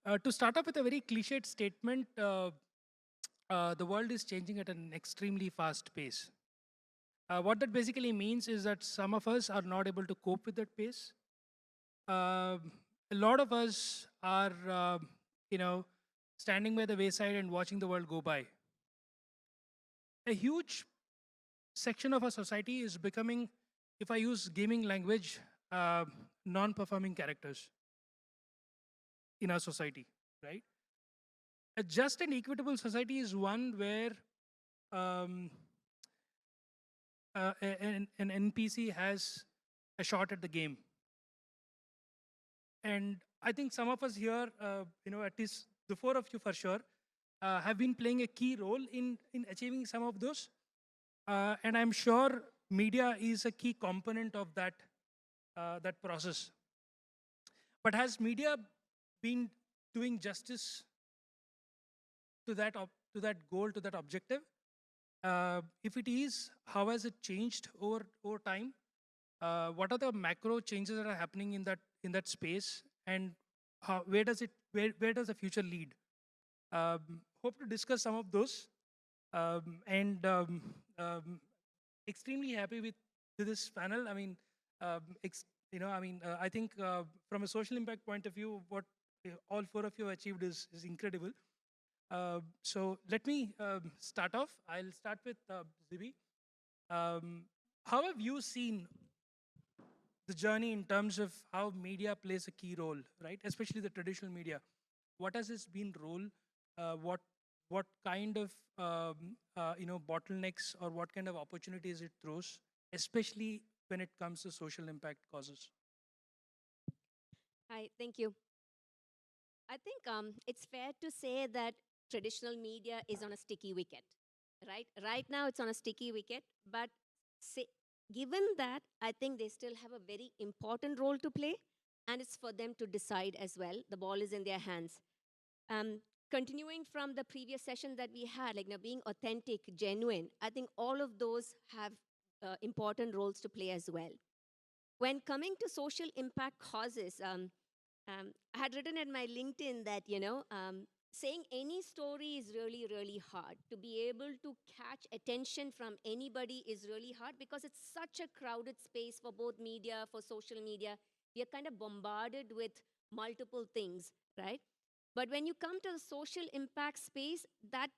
To start off with a very cliched statement, the world is changing at an extremely fast pace. What that basically means is that some of us are not able to cope with that pace. A lot of us are, you know, standing by the wayside and watching the world go by. A huge section of our society is becoming, if I use gaming language, uh, non-performing characters in our society, right? A just and equitable society is one where um, an NPC has a shot at the game. And I think some of us here, at least the four of you for sure, have been playing a key role in achieving some of those. And I'm sure media is a key component of that process. But has media been doing justice to that goal, to that objective? If it is, how has it changed over time? What are the macro changes that are happening in that space, and where does the future lead? Hope to discuss some of those, and extremely happy with this panel. I mean, I think from a social impact point of view, what all four of you have achieved is incredible. So let me start off. I'll start with Zibi. How have you seen the journey in terms of how media plays a key role, right? Especially the traditional media. What has its been role? What kind of bottlenecks or what kind of opportunities it throws, especially when it comes to social impact causes? Hi, thank you. I think it's fair to say that traditional media is on a sticky wicket, right? Right now, it's on a sticky wicket, but say, given that, I think they still have a very important role to play, and it's for them to decide as well. The ball is in their hands. Um, Continuing from the previous session that we had, like being authentic, genuine, I think all of those have important roles to play as well. When coming to social impact causes, I had written in my LinkedIn that, saying any story is really, really hard. To be able to catch attention from anybody is really hard because it's such a crowded space for both media, for social media. We are kind of bombarded with multiple things, right? But when you come to the social impact space, that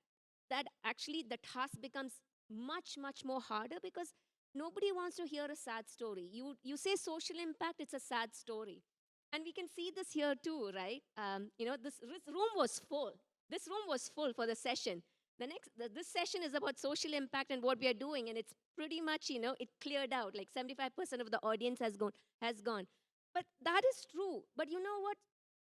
actually the task becomes much, much more harder because nobody wants to hear a sad story. You say social impact, it's a sad story. And we can see this here too, right? This room was full. This room was full for the session. This session is about social impact and what we are doing, and it's pretty much, it cleared out. Like 75% of the audience has gone. But that is true. But you know what?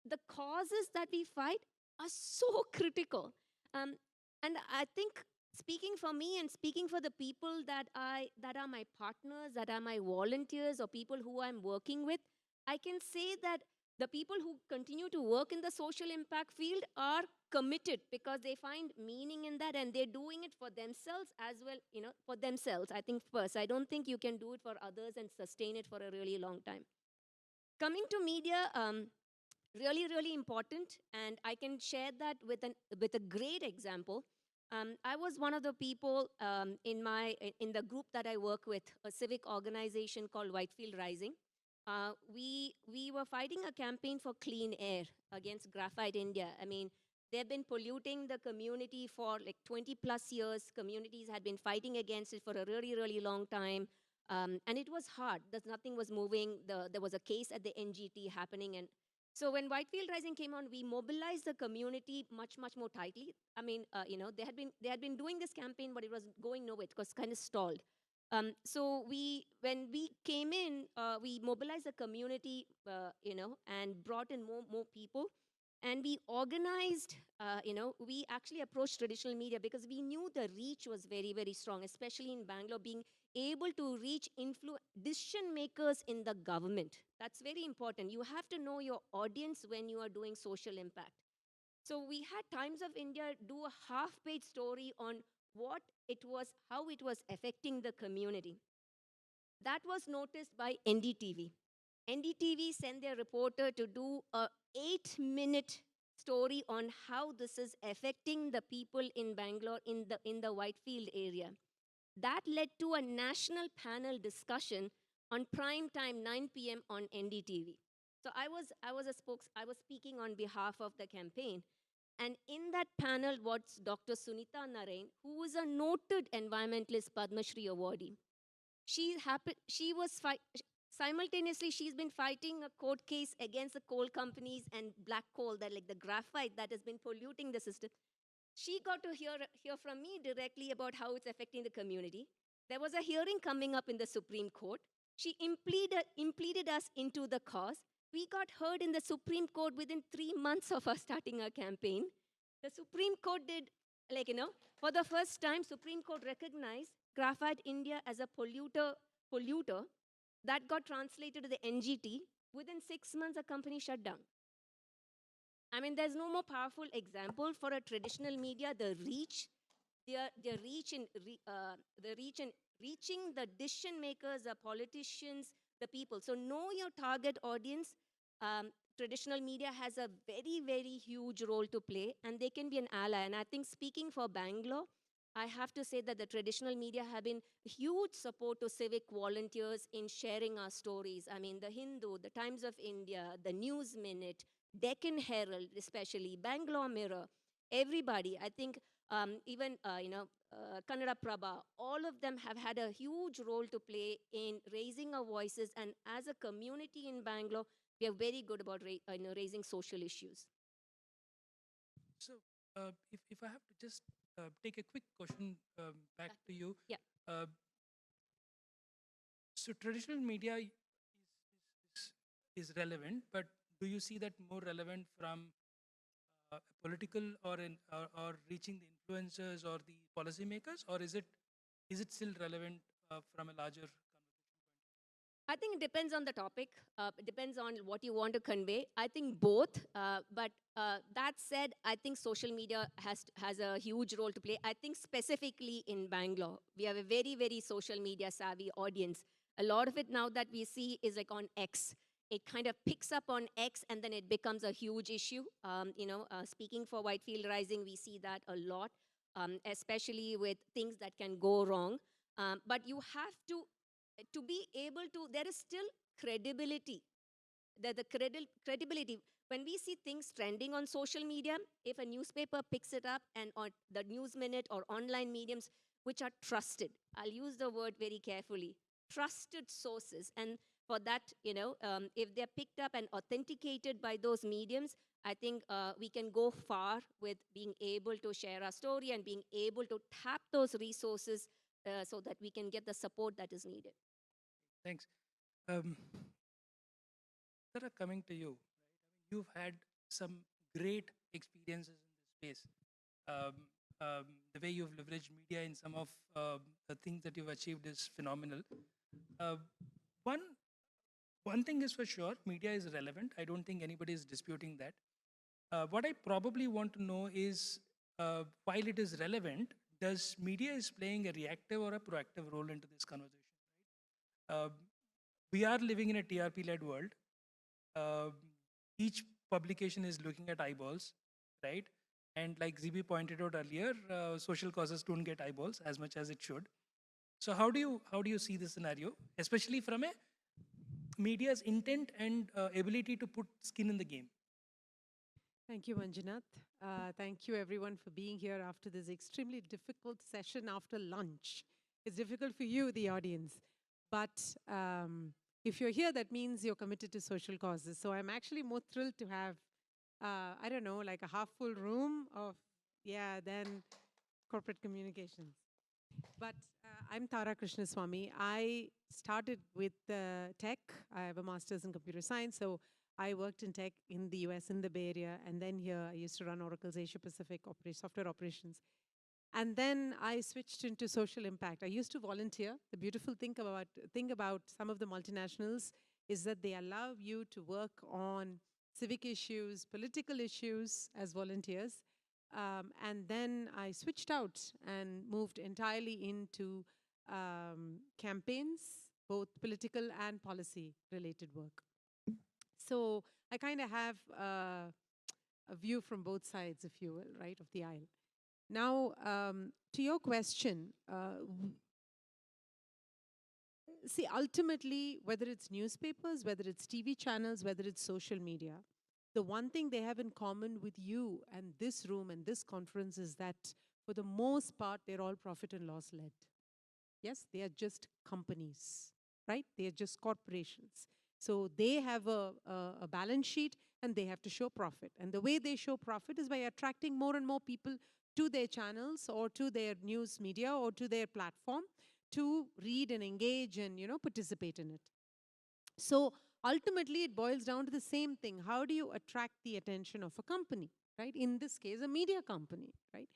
The causes that we fight are so critical. Um, and I think speaking for me and speaking for the people that are my partners, that are my volunteers, or people who I'm working with, I can say that the people who continue to work in the social impact field are committed because they find meaning in that and they're doing it for themselves as well, for themselves. I think first, I don't think you can do it for others and sustain it for a really long time. Coming to media, really, really important, and I can share that with a great example. I was one of the people in the group that I work with, a civic organization called Whitefield Rising. We were fighting a campaign for clean air against Graphite India. I mean, they've been polluting the community for like 20 plus years. Communities had been fighting against it for a really, really long time. And it was hard. Nothing was moving. There was a case at the NGT happening. And so when Whitefield Rising came on, we mobilized the community much, much more tightly. I mean, they had been doing this campaign, but it was going nowhere. It was kind of stalled. So when we came in, we mobilized the community, and brought in more people. And we organized, we actually approached traditional media because we knew the reach was very, very strong, especially in Bangalore, being able to reach decision makers in the government. That's very important. You have to know your audience when you are doing social impact. So we had Times of India do a half-page story on how it was affecting the community. That was noticed by NDTV. NDTV sent their reporter to do a 8-minute story on how this is affecting the people in Bangalore in the Whitefield area. That led to a national panel discussion on prime time 9 p.m. on NDTV. So I was speaking on behalf of the campaign. And in that panel was Dr. Sunita Narain, who is a noted environmentalist Padma Shri awardee. She was simultaneously she's been fighting a court case against the coal companies and black coal, that like the graphite that has been polluting the system. She got to hear from me directly about how it's affecting the community. There was a hearing coming up in the Supreme Court. She impleaded us into the cause. We got heard in the Supreme Court within 3 months of us starting our campaign. The Supreme Court did, for the first time, Supreme Court recognized Graphite India as a polluter. That got translated to the NGT. Within 6 months, the company shut down. I mean, there's no more powerful example for a traditional media. The reach in reaching the decision makers, the politicians, the people. So know your target audience. Traditional media has a very, very huge role to play, and they can be an ally. And I think speaking for Bangalore, I have to say that the traditional media have been huge support to civic volunteers in sharing our stories. I mean, the Hindu, the Times of India, the News Minute, Deccan Herald, especially Bangalore Mirror, everybody. I think even Kannada Prabha, all of them have had a huge role to play in raising our voices. And as a community in Bangalore, we are very good about raising social issues. So, if I have to just take a quick question back to you. Yeah. So traditional media is relevant, but do you see that more relevant from political or reaching the influencers or the policymakers, or is it still relevant from a larger conversation? I think it depends on the topic. It depends on what you want to convey. I think both. But that said, I think social media has a huge role to play. I think specifically in Bangalore, we have a very, very social media savvy audience. A lot of it now that we see is like on X. It kind of picks up on X and then it becomes a huge issue. Speaking for Whitefield Rising, we see that a lot, especially with things that can go wrong. But you have to be able to, there is still credibility. The credibility, when we see things trending on social media, if a newspaper picks it up and on the News Minute or online mediums, which are trusted, I'll use the word very carefully, trusted sources. And for that, if they're picked up and authenticated by those mediums, I think we can go far with being able to share our story and being able to tap those resources so that we can get the support that is needed. Thanks. Sarah, coming to you, right? I mean, you've had some great experiences in this space. The way you've leveraged media in some of the things that you've achieved is phenomenal. Uh, one one thing is for sure, media is relevant. I don't think anybody is disputing that. What I probably want to know is, while it is relevant, does media is playing a reactive or a proactive role into this conversation? Uh, we are living in a TRP-led world. Uh, each publication is looking at eyeballs, right? And like ZB pointed out earlier, social causes don't get eyeballs as much as it should. So how do you see this scenario, especially from a media's intent and ability to put skin in the game? Thank you, Manjunath. Thank you, everyone, for being here after this extremely difficult session after lunch. It's difficult for you, the audience. But if you're here, that means you're committed to social causes. So I'm actually more thrilled to have, I don't know, like a half-full room of, then corporate communications. But I'm Tara Krishnaswamy. I started with tech. I have a master's in computer science, so I worked in tech in the US, in the Bay Area, and then here I used to run Oracle's Asia Pacific software operations. And then I switched into social impact. I used to volunteer. The beautiful thing about some of the multinationals is that they allow you to work on civic issues, political issues as volunteers. And then I switched out and moved entirely into campaigns, both political and policy related work. So I kind of have a view from both sides, if you will, right, of the aisle. Now, to your question, see, ultimately, whether it's newspapers, whether it's TV channels, whether it's social media, the one thing they have in common with you and this room and this conference is that for the most part, they're all profit and loss led. Yes, they are just companies, right? They are just corporations. So they have a balance sheet and they have to show profit. And the way they show profit is by attracting more and more people to their channels or to their news media or to their platform to read and engage and, participate in it. So ultimately, it boils down to the same thing. How do you attract the attention of a company, right? In this case, a media company, right?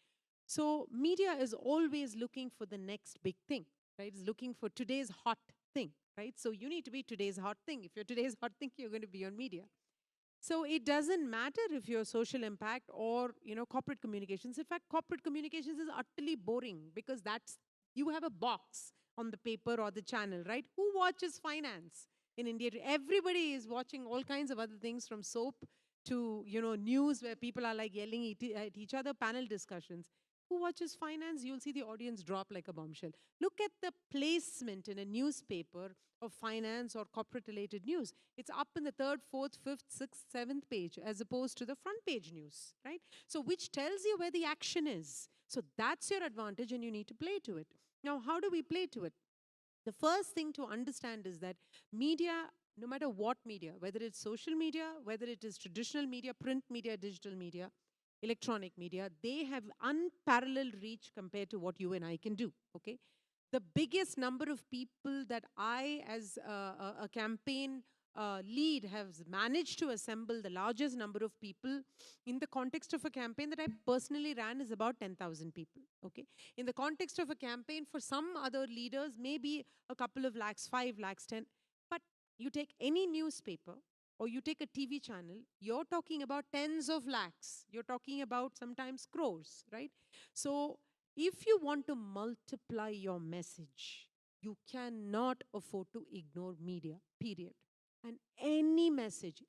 So media is always looking for the next big thing, right? It's looking for today's hot thing, right? So you need to be today's hot thing. If you're today's hot thing, you're going to be on media. So it doesn't matter if you're social impact or corporate communications. In fact, corporate communications is utterly boring because that's you have a box on the paper or the channel, right? Who watches finance in India? Everybody is watching all kinds of other things from soap to news where people are like yelling at each other, panel discussions. Who watches finance? You'll see the audience drop like a bombshell. Look at the placement in a newspaper of finance or corporate related news. It's up in the third, fourth, fifth, sixth, seventh page as opposed to the front page news, right? So which tells you where the action is. So that's your advantage and you need to play to it. Now, how do we play to it? The first thing to understand is that media, no matter what media, whether it's social media, whether it is traditional media, print media, digital media, electronic media, they have unparalleled reach compared to what you and I can do, okay? The biggest number of people that I, as a campaign lead, have managed to assemble the largest number of people in the context of a campaign that I personally ran is about 10,000 people. Okay, in the context of a campaign for some other leaders, maybe a couple of lakhs, 5 lakhs, 10. But you take any newspaper or you take a TV channel, you're talking about tens of lakhs. You're talking about sometimes crores, right? So if you want to multiply your message, you cannot afford to ignore media, period. And any message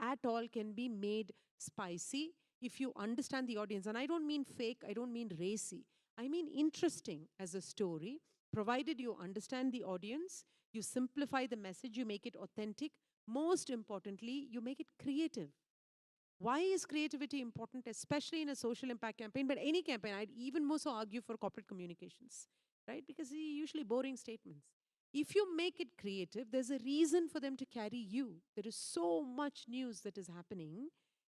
at all can be made spicy if you understand the audience. And I don't mean fake, I don't mean racy. I mean interesting as a story, provided you understand the audience, you simplify the message, you make it authentic. Most importantly, you make it creative. Why is creativity important, especially in a social impact campaign, but any campaign? I'd even more so argue for corporate communications, right? Because they're usually boring statements. If you make it creative, there's a reason for them to carry you. There is so much news that is happening.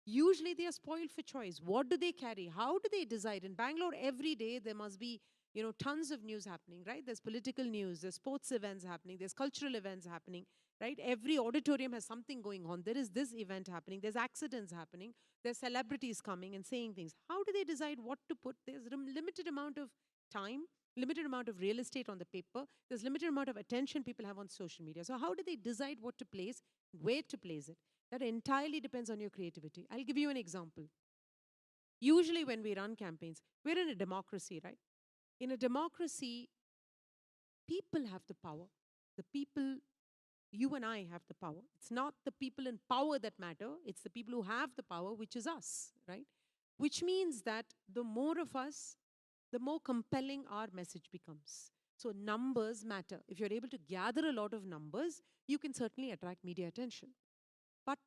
Usually they are spoiled for choice. What do they carry? How do they decide? In Bangalore, every day there must be tons of news happening, right? There's political news, there's sports events happening, there's cultural events happening, right? Every auditorium has something going on. There is this event happening, there's accidents happening, there's celebrities coming and saying things. How do they decide what to put? There's limited amount of time, limited amount of real estate on the paper, there's limited amount of attention people have on social media. So how do they decide what to place, where to place it? That entirely depends on your creativity. I'll give you an example. Usually when we run campaigns, we're in a democracy, right? In a democracy, people have the power. The people, you and I have the power. It's not the people in power that matter, it's the people who have the power, which is us, right? Which means that the more of us, the more compelling our message becomes. So numbers matter. If you're able to gather a lot of numbers, you can certainly attract media attention. But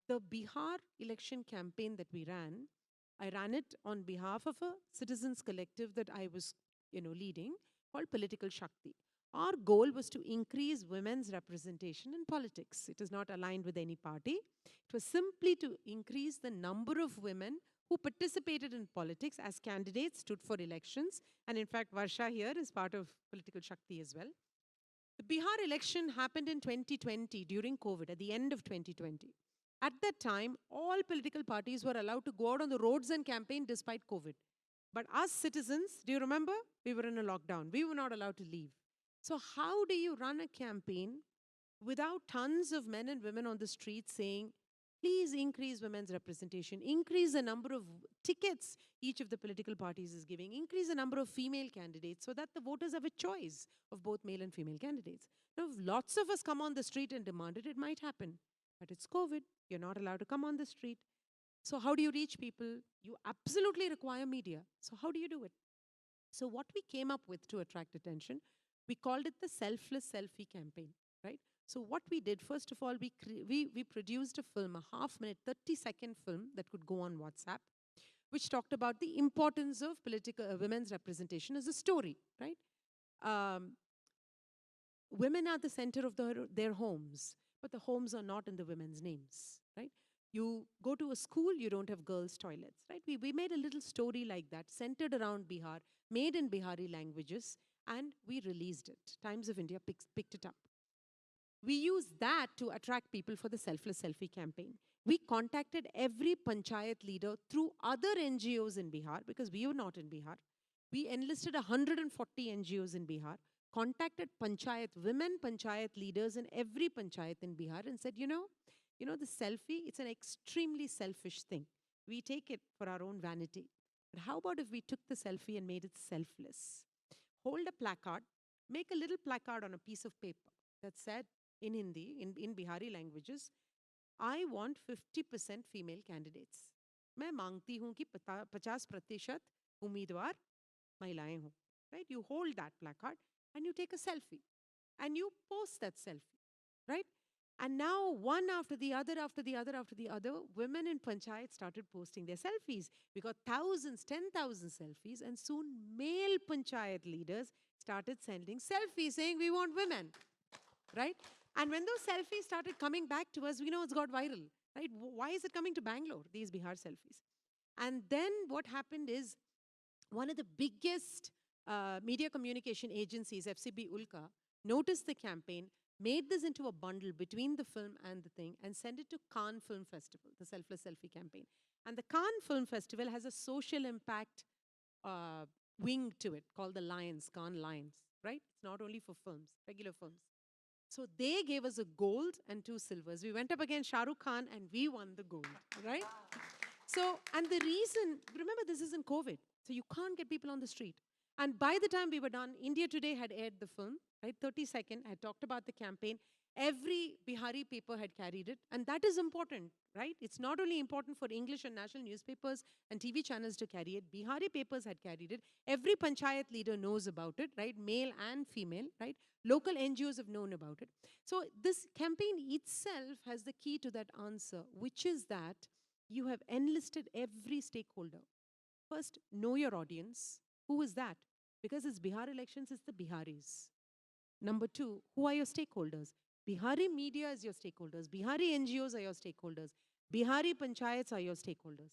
the Bihar election campaign that we ran, I ran it on behalf of a citizens collective that I was, leading, called Political Shakti. Our goal was to increase women's representation in politics. It is not aligned with any party. It was simply to increase the number of women who participated in politics as candidates, stood for elections. And in fact, Varsha here is part of Political Shakti as well. The Bihar election happened in 2020 during COVID, at the end of 2020. At that time, all political parties were allowed to go out on the roads and campaign despite COVID. But us citizens, do you remember? We were in a lockdown. We were not allowed to leave. So how do you run a campaign without tons of men and women on the street saying, please increase women's representation, increase the number of tickets each of the political parties is giving, increase the number of female candidates so that the voters have a choice of both male and female candidates. Now, if lots of us come on the street and demand it, it might happen. But it's COVID. You're not allowed to come on the street. So, how do you reach people? You absolutely require media. So, how do you do it? So, what we came up with to attract attention, we called it the selfless selfie campaign, right? So, what we did, first of all, we produced a film, a half minute, 30-second film that could go on WhatsApp, which talked about the importance of political women's representation as a story, right? Um, Women are the center of their homes, but the homes are not in the women's names, right? You go to a school, you don't have girls' toilets, right? We made a little story like that, centered around Bihar, made in Bihari languages, and we released it. Times of India picked it up. We used that to attract people for the Selfless Selfie campaign. We contacted every panchayat leader through other NGOs in Bihar because we were not in Bihar. We enlisted 140 NGOs in Bihar, contacted panchayat, women panchayat leaders in every panchayat in Bihar and said, the selfie, it's an extremely selfish thing. We take it for our own vanity. But how about if we took the selfie and made it selfless? Hold a placard, make a little placard on a piece of paper that said in Hindi, in Bihari languages, I want 50% female candidates. मैं मांगती हूँ कि 50% उम्मीदवार महिलाएं हों. Right? You hold that placard and you take a selfie and you post that selfie. Right? And now, one after the other, after the other, after the other, women in panchayat started posting their selfies. We got thousands, 10,000 selfies, and soon male panchayat leaders started sending selfies saying, we want women, right? And when those selfies started coming back to us, it's got viral, right? Why is it coming to Bangalore, these Bihar selfies? And then what happened is one of the biggest media communication agencies, FCB Ulka, noticed the campaign, made this into a bundle between the film and the thing, and sent it to Cannes Film Festival, the Selfless Selfie campaign. And the Cannes Film Festival has a social impact wing to it called the Lions, Cannes Lions, right? It's not only for films, regular films. So they gave us a gold and 2 silvers. We went up against Shah Rukh Khan and we won the gold, right? So, and the reason, remember, this is in COVID, so you can't get people on the street. And by the time we were done, India Today had aired the film, right? 30-second, had talked about the campaign. Every Bihari paper had carried it. And that is important, right? It's not only important for English and national newspapers and TV channels to carry it. Bihari papers had carried it. Every panchayat leader knows about it, right? Male and female, right? Local NGOs have known about it. So this campaign itself has the key to that answer, which is that you have enlisted every stakeholder. First, know your audience. Who is that? Because it's Bihar elections, it's the Biharis. Number 2, who are your stakeholders? Bihari media is your stakeholders. Bihari NGOs are your stakeholders. Bihari panchayats are your stakeholders.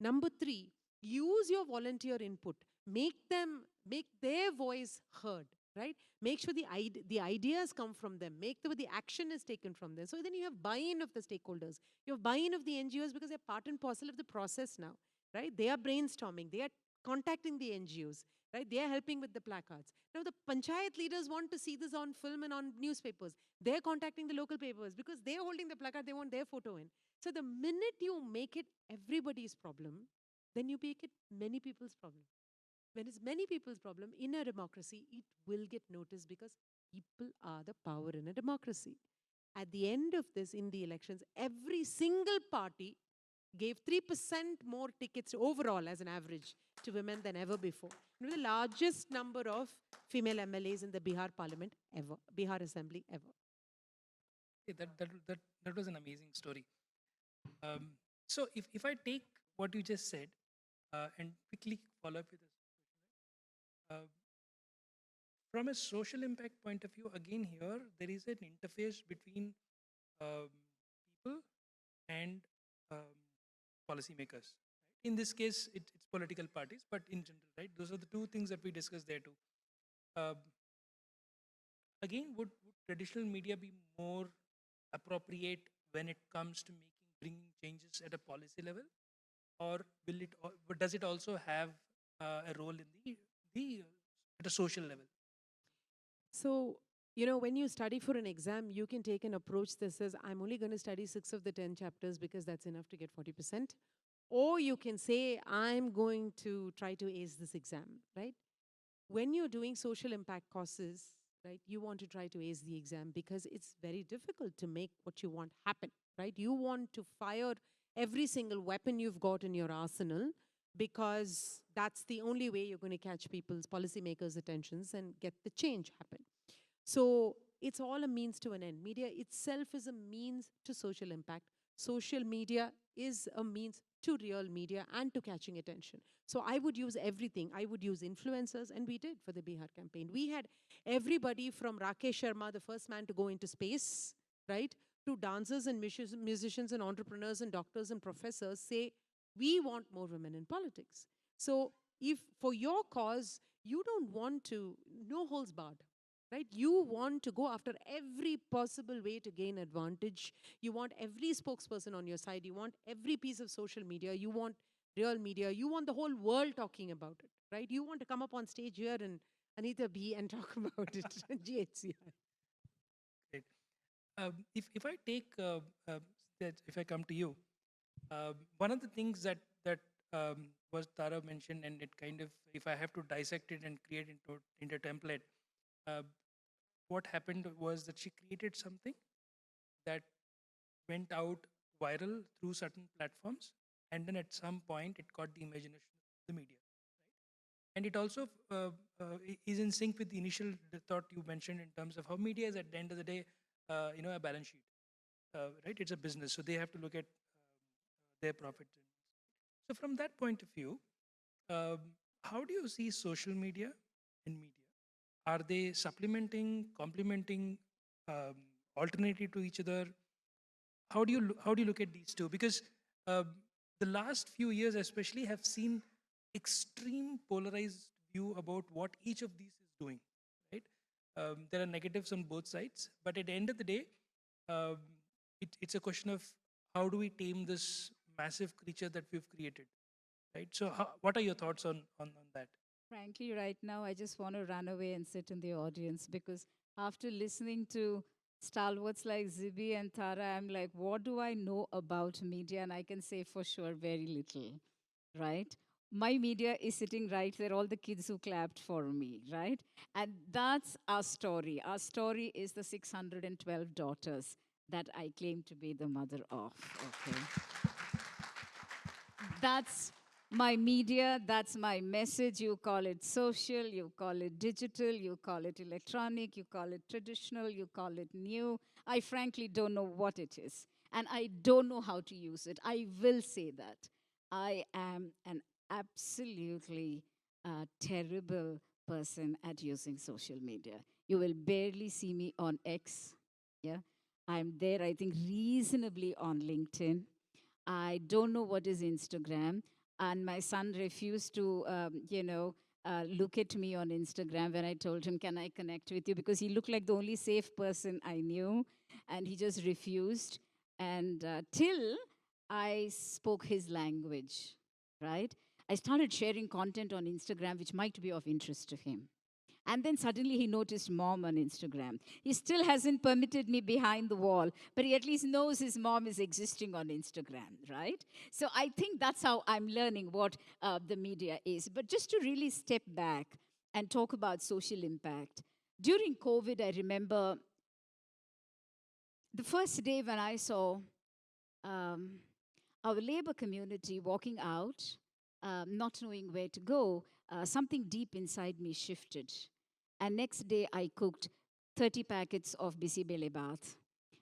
Number 3, use your volunteer input. Make their voice heard, right? Make sure the ideas come from them. Make sure the action is taken from them. So then you have buy-in of the stakeholders. You have buy-in of the NGOs because they're part and parcel of the process now, right? They are brainstorming. They are contacting the NGOs, right? They are helping with the placards. Now the panchayat leaders want to see this on film and on newspapers. They're contacting the local papers because they're holding the placard, they want their photo in. So the minute you make it everybody's problem, then you make it many people's problem. When it's many people's problem in a democracy, it will get noticed because people are the power in a democracy. At the end of this, in the elections, every single party gave 3% more tickets overall as an average to women than ever before. The largest number of female MLAs in the Bihar parliament ever, Bihar assembly ever. That was an amazing story. So if I take what you just said and quickly follow up with this, uh, from a social impact point of view, again here there is an interface between um, people and um, policymakers. Right? In this case, it's political parties, but in general, right? Those are the two things that we discussed there too. Um, Again, would traditional media be more appropriate when it comes to bringing changes at a policy level, or does it also have a role in the at a social level? So, when you study for an exam, you can take an approach that says, I'm only going to study 6 of the 10 chapters because that's enough to get 40%. Or you can say, I'm going to try to ace this exam, right? When you're doing social impact courses, right, you want to try to ace the exam because it's very difficult to make what you want happen, right? You want to fire every single weapon you've got in your arsenal, because that's the only way you're going to catch people's policymakers' attentions and get the change happen. So it's all a means to an end. Media itself is a means to social impact. Social media is a means to real media and to catching attention. So I would use everything. I would use influencers, and we did for the Bihar campaign. We had everybody from Rakesh Sharma, the first man to go into space, right, to dancers and musicians and entrepreneurs and doctors and professors say, we want more women in politics. So if for your cause, you don't want to, no holds barred, right? You want to go after every possible way to gain advantage. You want every spokesperson on your side. You want every piece of social media. You want real media. You want the whole world talking about it, right? You want to come up on stage here and Anita B and talk about it. GHCI. Great. If I take if I come to you, one of the things that was Tara mentioned, and it kind of, if I have to dissect it and create into a template, uh, what happened was that she created something that went out viral through certain platforms, and then at some point it caught the imagination of the media, and it also is in sync with the initial thought you mentioned in terms of how media is at the end of the day, a balance sheet, right? It's a business, so they have to look at their profits. So from that point of view, um, how do you see social media and media? Are they supplementing, complementing, um, alternative to each other? How do you look at these two? Because uh, the last few years, especially, have seen extreme polarized view about what each of these is doing. Right? There are negatives on both sides, but at the end of the day, um, it's a question of how do we tame this massive creature that we've created. Right? So, what are your thoughts on that? Frankly, right now, I just want to run away and sit in the audience because after listening to stalwarts like Zibi and Tara, I'm like, what do I know about media? And I can say for sure very little, right? My media is sitting right there, all the kids who clapped for me, right? And that's our story. Our story is the 612 daughters that I claim to be the mother of, okay? That's my media, that's my message. You call it social, you call it digital, you call it electronic, you call it traditional, you call it new. I frankly don't know what it is. And I don't know how to use it. I will say that. I am an absolutely terrible person at using social media. You will barely see me on X. Yeah. I'm there, I think, reasonably on LinkedIn. I don't know what is Instagram. And my son refused to, look at me on Instagram when I told him, can I connect with you? Because he looked like the only safe person I knew. And he just refused. And till I spoke his language, right? I started sharing content on Instagram which might be of interest to him. And then suddenly he noticed mom on Instagram. He still hasn't permitted me behind the wall, but he at least knows his mom is existing on Instagram, right? So I think that's how I'm learning what the media is. But just to really step back and talk about social impact, during COVID, I remember the first day when I saw um, our labor community walking out, not knowing where to go, something deep inside me shifted. And next day, I cooked 30 packets of bisi bele bath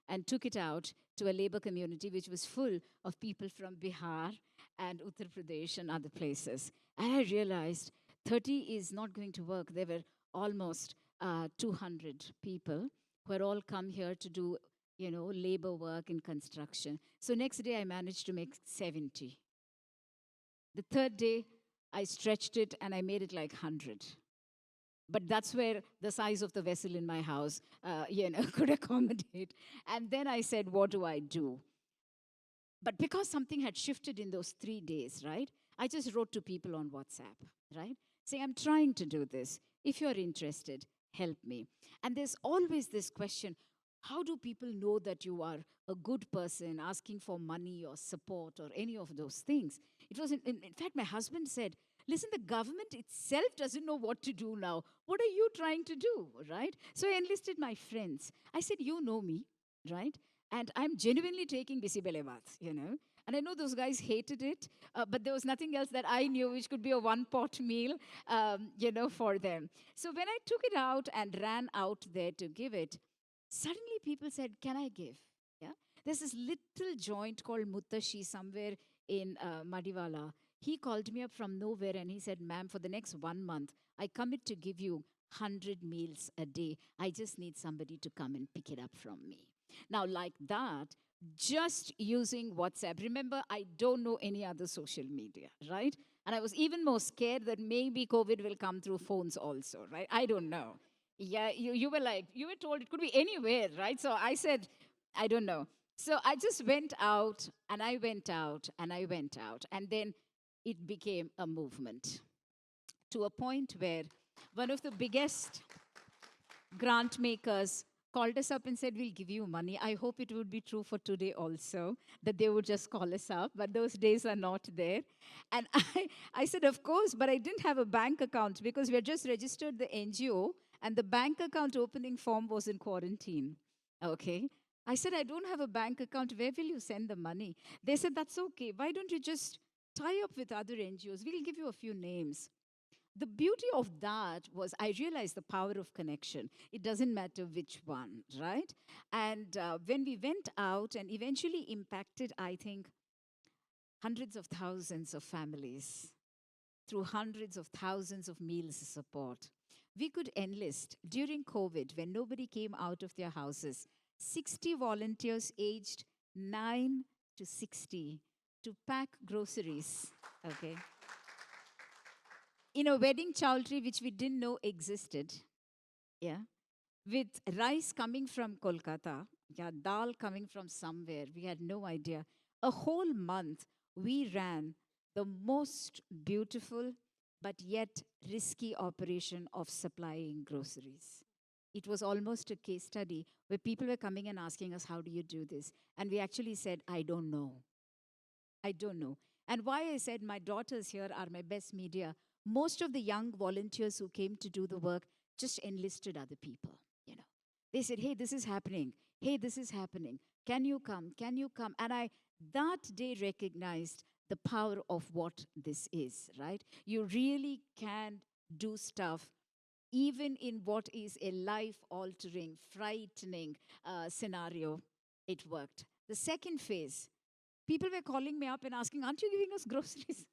and took it out to a labor community which was full of people from Bihar and Uttar Pradesh and other places. And I realized 30 is not going to work. There were almost 200 people who had all come here to do, labor work in construction. So next day I managed to make 70. The third day I stretched it and I made it like 100. But that's where the size of the vessel in my house, could accommodate. And then I said, what do I do? But because something had shifted in those 3 days, right? I just wrote to people on WhatsApp, right? Saying, I'm trying to do this. If you're interested, help me. And there's always this question, how do people know that you are a good person asking for money or support or any of those things? It was, in fact, my husband said, listen, the government itself doesn't know what to do now. What are you trying to do, right? So I enlisted my friends. I said, you know me, right? And I'm genuinely taking bisi bele bath, And I know those guys hated it, but there was nothing else that I knew which could be a one-pot meal, for them. So when I took it out and ran out there to give it, suddenly people said, "Can I give?" Yeah. There's this little joint called Muttashi somewhere in Madiwala. He called me up from nowhere and he said, "Ma'am, for the next 1 month, I commit to give you 100 meals a day. I just need somebody to come and pick it up from me." Now, like that, just using WhatsApp. Remember, I don't know any other social media, right? And I was even more scared that maybe COVID will come through phones also, right? I don't know. Yeah, you were like, you were told it could be anywhere, right? So I said, I don't know. So I just went out and I went out and I went out. And then it became a movement to a point where one of the biggest grant makers called us up and said, "We'll give you money." I hope it would be true for today also, that they would just call us up, but those days are not there. And I said, "Of course," but I didn't have a bank account because we had just registered the NGO and the bank account opening form was in quarantine. Okay. I said, "I don't have a bank account. Where will you send the money?" They said, "That's okay. Why don't you just tie up with other NGOs? We'll give you a few names." The beauty of that was I realized the power of connection. It doesn't matter which one, right? And when we went out and eventually impacted, I think, hundreds of thousands of families through hundreds of thousands of meals support, we could enlist during COVID when nobody came out of their houses 60 volunteers aged 9 to 60 to pack groceries. Okay, in a wedding chowdhury which we didn't know existed, yeah, with rice coming from Kolkata, yeah, dal coming from somewhere, we had no idea. A whole month we ran the most beautiful but yet risky operation of supplying groceries. It was almost a case study where people were coming and asking us, "How do you do this?" And we actually said, "I don't know. I don't know." And why I said my daughters here are my best media, most of the young volunteers who came to do the work just enlisted other people, you know. They said, "Hey, this is happening. Hey, this is happening. Can you come? Can you come?" And I that day recognized the power of what this is, right? You really can do stuff even in what is a life altering, frightening scenario. It worked. The second phase, people were calling me up and asking, "Aren't you giving us groceries?"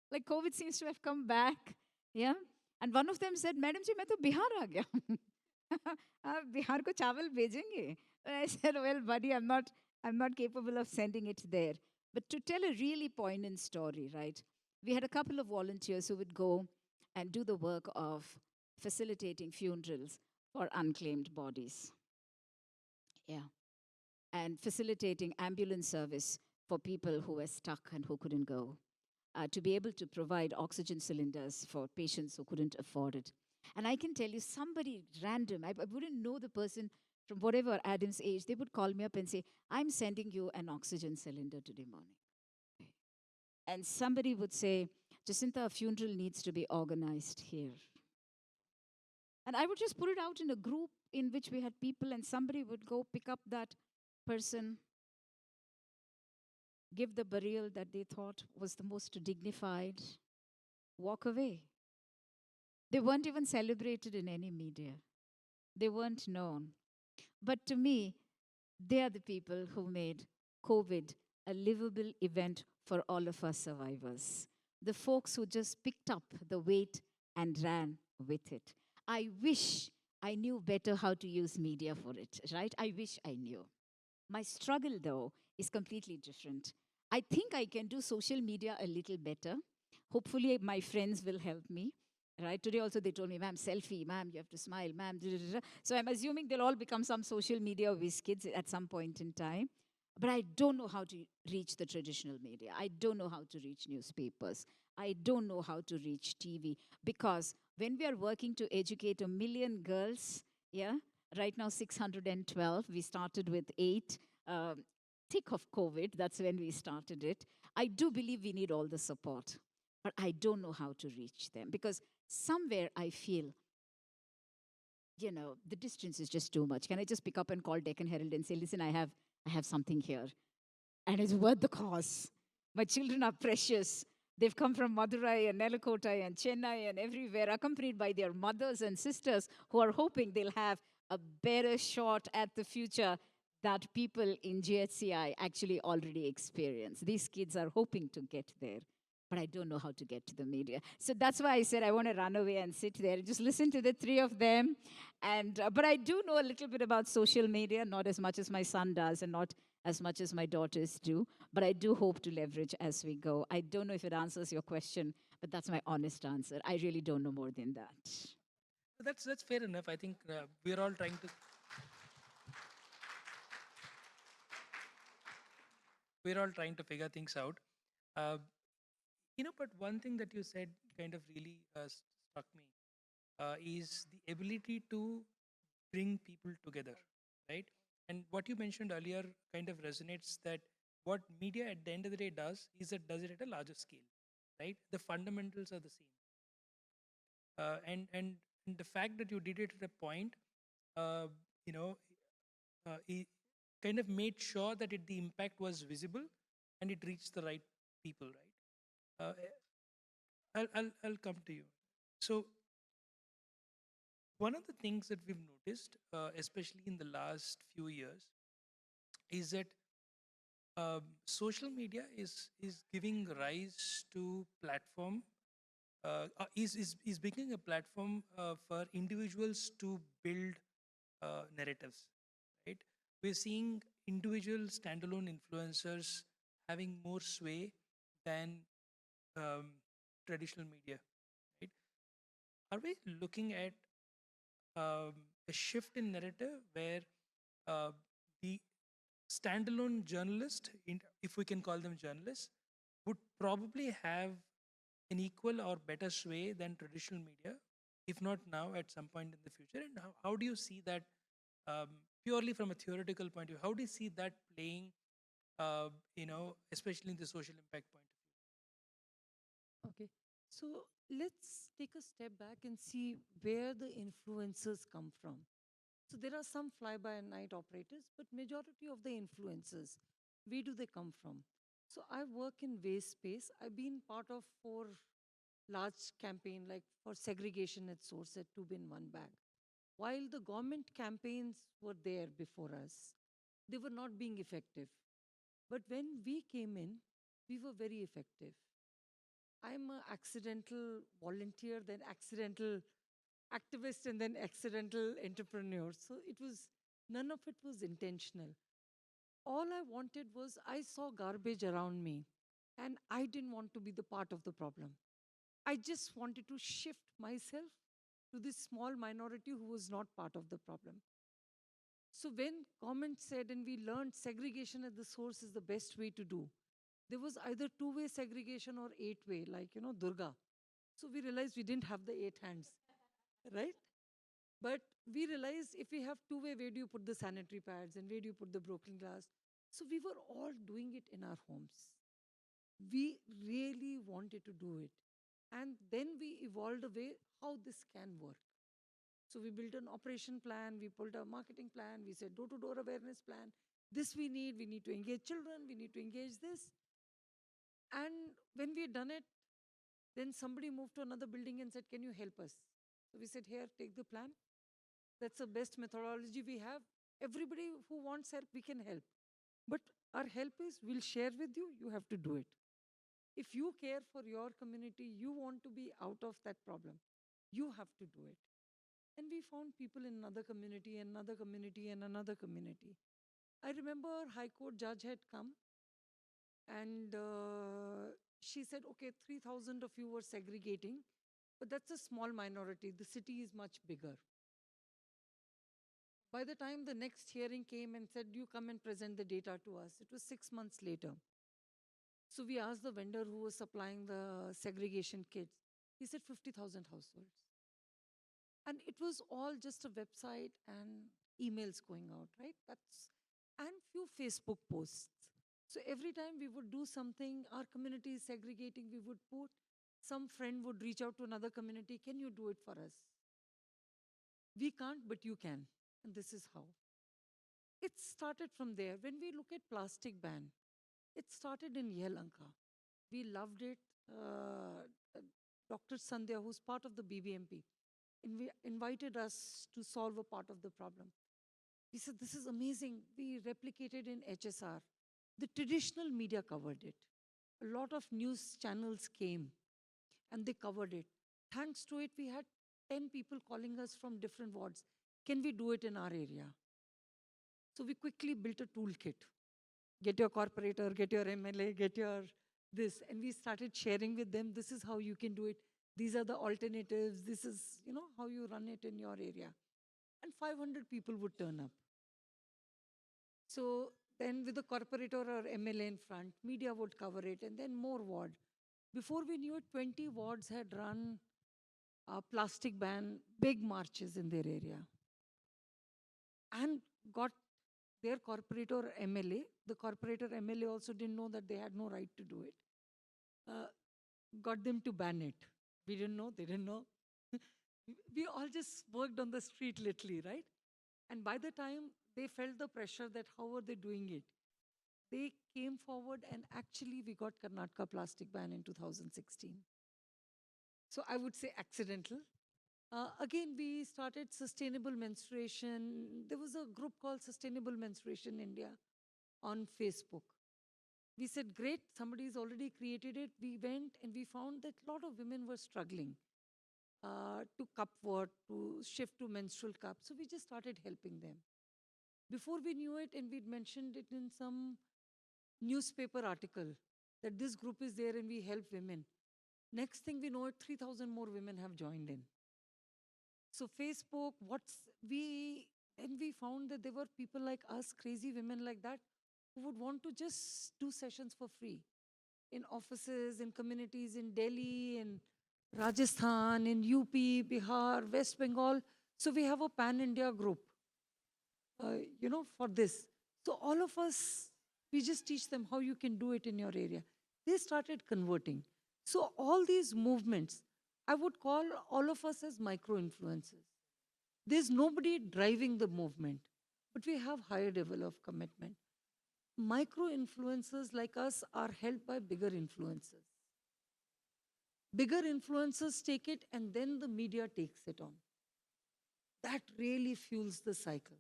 Like COVID seems to have come back. Yeah. And one of them said, "Madam ji, मैं तो बिहार आ गया." आप बिहार को चावल भेजेंगे? And I said, "Well, buddy, I'm not capable of sending it there." But to tell a really poignant story, right? We had a couple of volunteers who would go and do the work of facilitating funerals for unclaimed bodies. Yeah. And facilitating ambulance service for people who were stuck and who couldn't go, to be able to provide oxygen cylinders for patients who couldn't afford it. And I can tell you, somebody random, I wouldn't know the person from whatever Adam's age, they would call me up and say, "I'm sending you an oxygen cylinder today morning." And somebody would say, "Jacinta, a funeral needs to be organized here." And I would just put it out in a group in which we had people, and somebody would go pick up that person, give the burial that they thought was the most dignified, walk away. They weren't even celebrated in any media. They weren't known. But to me, they are the people who made COVID a livable event for all of us survivors. The folks who just picked up the weight and ran with it. I wish I knew better how to use media for it, right? I wish I knew. My struggle, though, is completely different. I think I can do social media a little better. Hopefully, my friends will help me. Right? Today also they told me, "Ma'am, selfie, ma'am, you have to smile, ma'am." So I'm assuming they'll all become some social media whiz kids at some point in time. But I don't know how to reach the traditional media. I don't know how to reach newspapers. I don't know how to reach TV. Because when we are working to educate 1 million girls, yeah, right now 612, we started with 8. Thick of COVID, that's when we started it. I do believe we need all the support, but I don't know how to reach them because somewhere I feel, the distance is just too much. Can I just pick up and call Deccan Herald and say, "Listen, I have something here." and it's worth the cause. My children are precious. They've come from Madurai and Nelakotai and Chennai and everywhere, accompanied by their mothers and sisters who are hoping they'll have a better shot at the future that people in GHCI actually already experience. These kids are hoping to get there, but I don't know how to get to the media. So that's why I said I want to run away and sit there and just listen to the three of them. And but I do know a little bit about social media, not as much as my son does, and not as much as my daughters do. But I do hope to leverage as we go. I don't know if it answers your question, but that's my honest answer. I really don't know more than that. That's fair enough. I think we're all trying to figure things out. Uh, but one thing that you said kind of really struck me is the ability to bring people together, right? And what you mentioned earlier kind of resonates, that what media at the end of the day does it at a larger scale, right? The fundamentals are the same, and the fact that you did it at a point, uh, you know, it kind of made sure that the impact was visible and it reached the right people, right? I'll come to you. So one of the things that we've noticed, especially in the last few years, is that social media is giving rise to platform, is becoming a platform for individuals to build narratives, right? We're seeing individual standalone influencers having more sway than um, traditional media, right? Are we looking at a shift in narrative where uh, the standalone journalist, if we can call them journalists, would probably have an equal or better sway than traditional media, if not now, at some point in the future? And how do you see that, um, purely from a theoretical point of view? How do you see that playing, especially in the social impact point of Okay. So let's take a step back and see where the influencers come from. So there are some fly-by-night operators, but majority of the influencers, where do they come from? So I work in waste space. I've been part of 4 large campaign like for segregation at source at 2 bin 1 bag. While the government campaigns were there before us, they were not being effective. But when we came in, we were very effective. I'm an accidental volunteer, then accidental activist, and then accidental entrepreneur. So none of it was intentional. All I wanted was, I saw garbage around me, and I didn't want to be the part of the problem. I just wanted to shift myself to this small minority who was not part of the problem. So when government said, and we learned segregation at the source is the best way to do, there was either two-way segregation or eight-way, like, Durga. So we realized we didn't have the 8 hands, right? But we realized if we have two-way, where do you put the sanitary pads and where do you put the broken glass? So we were all doing it in our homes. We really wanted to do it. And then we evolved a way how this can work. So we built an operation plan, we pulled a marketing plan, we said door-to-door awareness plan. This we need to engage children, we need to engage this. And when we had done it, then somebody moved to another building and said, can you help us? So we said, here, take the plan. That's the best methodology we have. Everybody who wants help, we can help. But our help is, we'll share with you, you have to do it. If you care for your community, you want to be out of that problem, you have to do it. And we found people in another community, another community, and another community. I remember High Court judge had come and she said, okay, 3,000 of you were segregating, but that's a small minority. The city is much bigger. By the time the next hearing came and said, you come and present the data to us, it was 6 months later. So we asked the vendor who was supplying the segregation kits. He said 50,000 households. And it was all just a website and emails going out, right? And few Facebook posts. So every time we would do something, our community is segregating, we would put, some friend would reach out to another community, can you do it for us? We can't, but you can. And this is how. It started from there. When we look at plastic ban, It started in Yelanka. We loved it. Uh, Dr. Sandhya, who's part of the BBMP, invited us to solve a part of the problem. We said, this is amazing. We replicated in HSR. The traditional media covered it. A lot of news channels came and they covered it. Thanks to it, we had 10 people calling us from different wards. Can we do it in our area? So we quickly built a toolkit. Get your corporator, get your MLA, get your this. And we started sharing with them, this is how you can do it. These are the alternatives. This is, how you run it in your area. And 500 people would turn up. So then with the corporator or MLA in front, media would cover it, and then more ward. Before we knew it, 20 wards had run a plastic ban, big marches in their area, and got their corporator MLA. The corporator MLA also didn't know that they had no right to do it. Got them to ban it. We didn't know, they didn't know. We all just worked on the street literally, right? And by the time they felt the pressure that how are they doing it, they came forward and actually we got Karnataka plastic ban in 2016. So I would say accidental. Again, we started sustainable menstruation. There was a group called Sustainable Menstruation India on Facebook. We said, great, somebody's already created it. We went and we found that a lot of women were struggling to cup what, to shift to menstrual cup. So we just started helping them. Before we knew it, and we'd mentioned it in some newspaper article, that this group is there and we help women. Next thing we know it, 3,000 more women have joined in. So Facebook, and we found that there were people like us, crazy women like that, who would want to just do sessions for free in offices, in communities, in Delhi, in Rajasthan, in UP, Bihar, West Bengal. So we have a pan-India group, for this. So all of us, we just teach them how you can do it in your area. They started converting. So all these movements, I would call all of us as micro-influencers. There's nobody driving the movement, but we have higher level of commitment. Micro-influencers like us are helped by bigger influencers. Bigger influencers take it and then the media takes it on. That really fuels the cycle.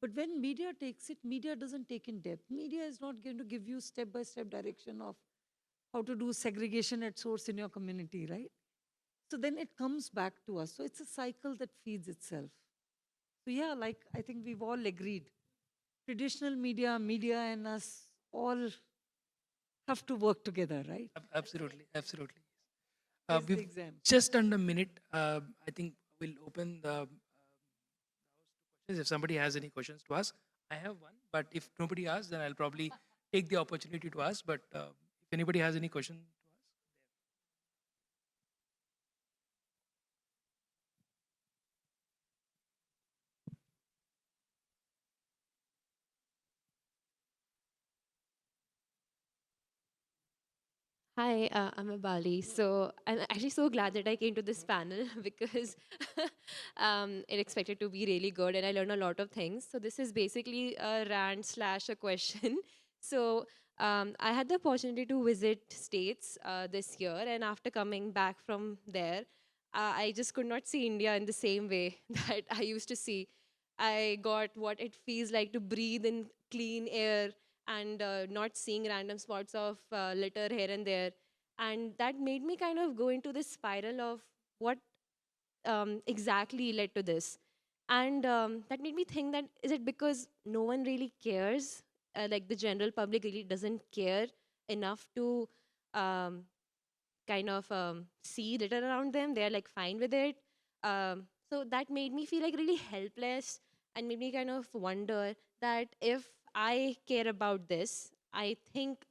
But when media takes it, media doesn't take in depth. Media is not going to give you step-by-step direction of how to do segregation at source in your community, right? So then it comes back to us. So it's a cycle that feeds itself. So yeah, like I think we've all agreed. Traditional media and us all have to work together, right? Absolutely, absolutely. It's the We've exam. just under a minute. I think we'll open the questions if somebody has any questions to ask. I have one, but if nobody asks, then I'll probably take the opportunity to ask. But if anybody has any question to ask. Hi, I'm Abali. So I'm actually so glad that I came to this panel because it expected to be really good and I learned a lot of things. So this is basically a rant slash a question. So I had the opportunity to visit states this year, and after coming back from there, I just could not see India in the same way that I used to see. I got what it feels like to breathe in clean air and not seeing random spots of litter here and there. And that made me kind of go into this spiral of what exactly led to this. And that made me think that is it because no one really cares? Like the general public really doesn't care enough to um, kind of see litter around them. They're like fine with it. So that made me feel like really helpless and made me kind of wonder that if I care about this, I think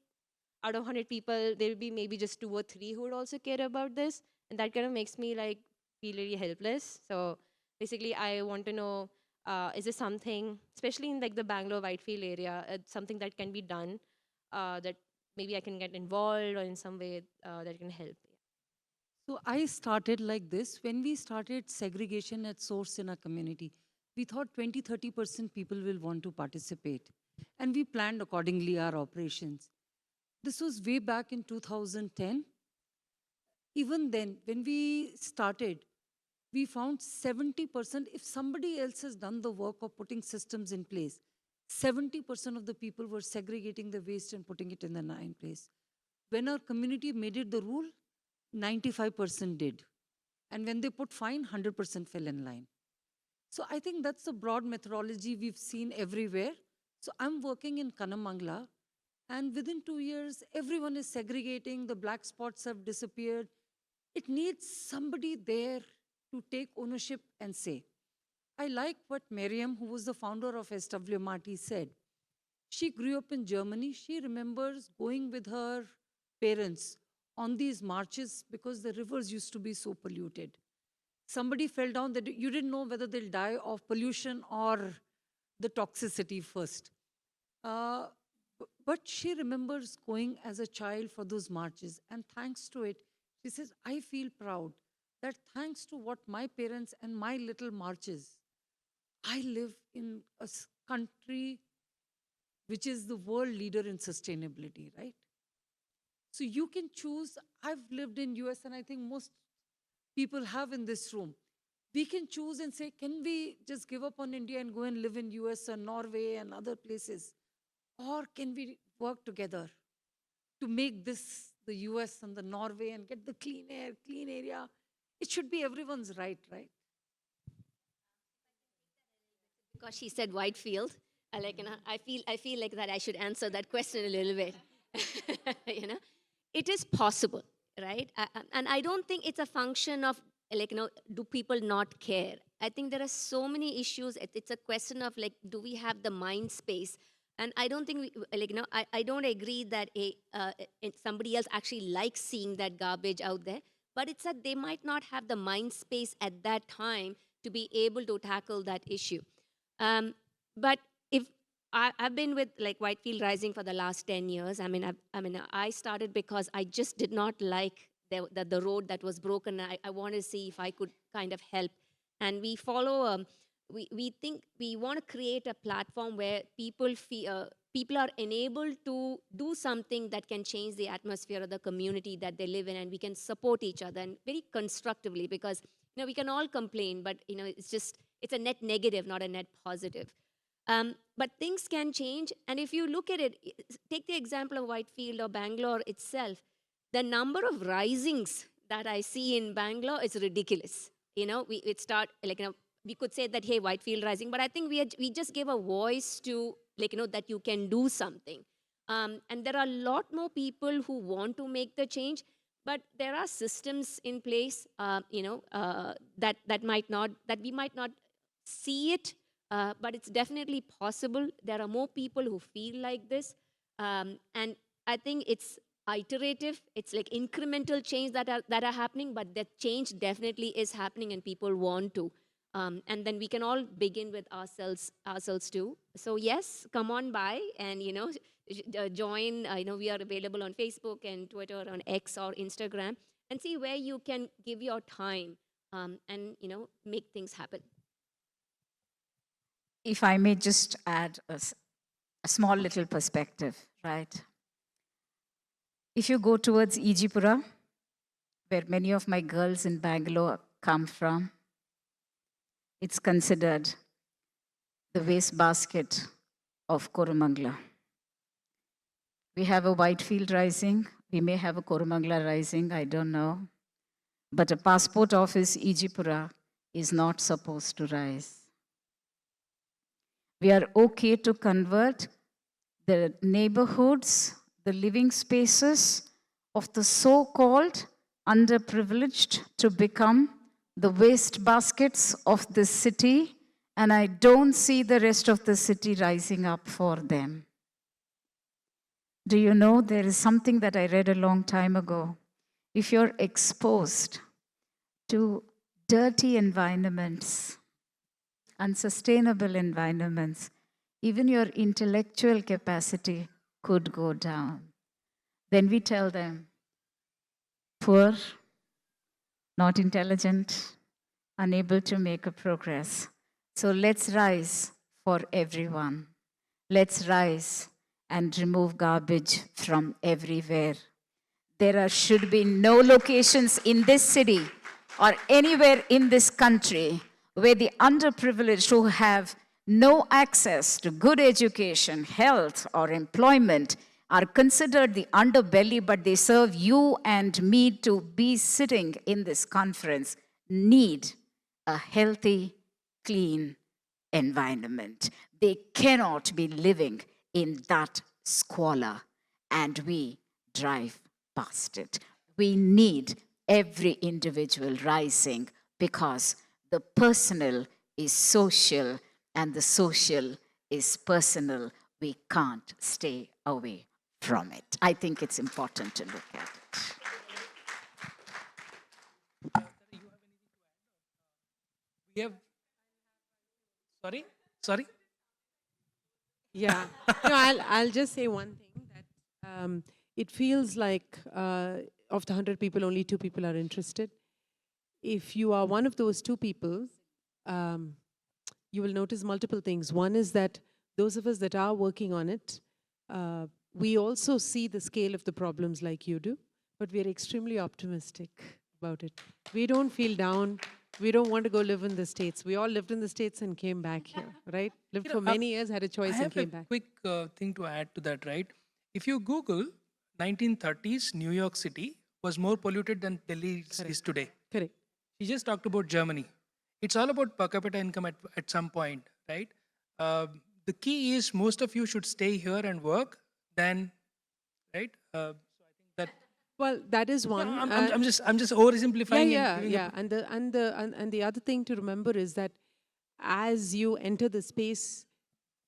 out of 100 people, there will be maybe just 2 or 3 who would also care about this. And that kind of makes me like feel really helpless. So basically, I want to know, is this something, especially in like the Bangalore Whitefield area, something that can be done that maybe I can get involved or in some way that can help? So I started like this. When we started segregation at source in our community, we thought 20-30% people will want to participate. And we planned accordingly our operations. This was way back in 2010. Even then, when we started, we found 70%, if somebody else has done the work of putting systems in place, 70% of the people were segregating the waste and putting it in the nine place. When our community made it the rule, 95% did. And when they put fine, 100% fell in line. So I think that's the broad methodology we've seen everywhere. So I'm working in Kanamangla, and within 2 years, everyone is segregating, the black spots have disappeared. It needs somebody there to take ownership and say. I like what Miriam, who was the founder of SWMRT, said. She grew up in Germany. She remembers going with her parents on these marches because the rivers used to be so polluted. Somebody fell down, that you didn't know whether they'll die of pollution or the toxicity first. But she remembers going as a child for those marches, and thanks to it, she says, I feel proud that thanks to what my parents and my little marches, I live in a country which is the world leader in sustainability, right? So you can choose. I've lived in US, and I think most people have in this room. We can choose and say, can we just give up on India and go and live in US or Norway and other places? Or can we work together to make this the US and the Norway and get the clean air, clean area? It should be everyone's right, right? Because she said Whitefield, I feel like that I should answer that question a little bit. It is possible, right? And I don't think it's a function of do people not care? I think there are so many issues. It's a question of do we have the mind space? And I don't think I don't agree that somebody else actually likes seeing that garbage out there. But it's that they might not have the mind space at that time to be able to tackle that issue. But if I've been with Whitefield Rising for the last 10 years. I started because I just did not like the road that was broken. I wanted to see if I could kind of help. And we follow, we think we want to create a platform where people are enabled to do something that can change the atmosphere of the community that they live in, and we can support each other, and very constructively, because we can all complain, but it's a net negative, not a net positive. But things can change. And if you look at it, take the example of Whitefield or Bangalore itself, the number of risings that I see in Bangalore is ridiculous. We could say that, hey, Whitefield Rising, but I think we just gave a voice to, that you can do something. And there are a lot more people who want to make the change, but there are systems in place, that we might not see it, but it's definitely possible. There are more people who feel like this. And I think it's iterative. It's like incremental change that are happening, but that change definitely is happening, and people want to. And then we can all begin with ourselves too. So yes, come on by and join. We are available on Facebook and Twitter, on X or Instagram, and see where you can give your time, and make things happen. If I may just add a small little perspective, right? If you go towards Ejipura, where many of my girls in Bangalore come from, it's considered the waste basket of Koromangala. We have a Whitefield Rising. We may have a Koromangala Rising, I don't know. But a passport office, Ejipura, is not supposed to rise. We are okay to convert the neighborhoods, the living spaces of the so-called underprivileged to become the waste baskets of this city, and I don't see the rest of the city rising up for them. Do you know, there is something that I read a long time ago. If you're exposed to dirty environments, unsustainable environments, even your intellectual capacity could go down. Then we tell them, poor, not intelligent, unable to make a progress. So let's rise for everyone. Let's rise and remove garbage from everywhere. Should be no locations in this city or anywhere in this country where the underprivileged who have no access to good education, health, or employment are considered the underbelly, but they serve you and me to be sitting in this conference, need a healthy, clean environment. They cannot be living in that squalor, and we drive past it. We need every individual rising because the personal is social and the social is personal. We can't stay away from it. I think it's important to look at it. We have, sorry? Yeah. No, I'll just say one thing that it feels like of the 100 people, only 2 people are interested. If you are one of those 2 people, you will notice multiple things. One is that those of us that are working on it, we also see the scale of the problems like you do, but we are extremely optimistic about it. We don't feel down. We don't want to go live in the States. We all lived in the States and came back here, right? Lived for many years, had a I choice and have a came back. quick thing to add to that, right? If you Google 1930s New York City was more polluted than Delhi is today. Correct. She just talked about Germany. It's all about per capita income at some point, right? The key is most of you should stay here and work, then, right? So I think that Well, that is one. I'm just oversimplifying. Yeah. And the other thing to remember is that as you enter the space,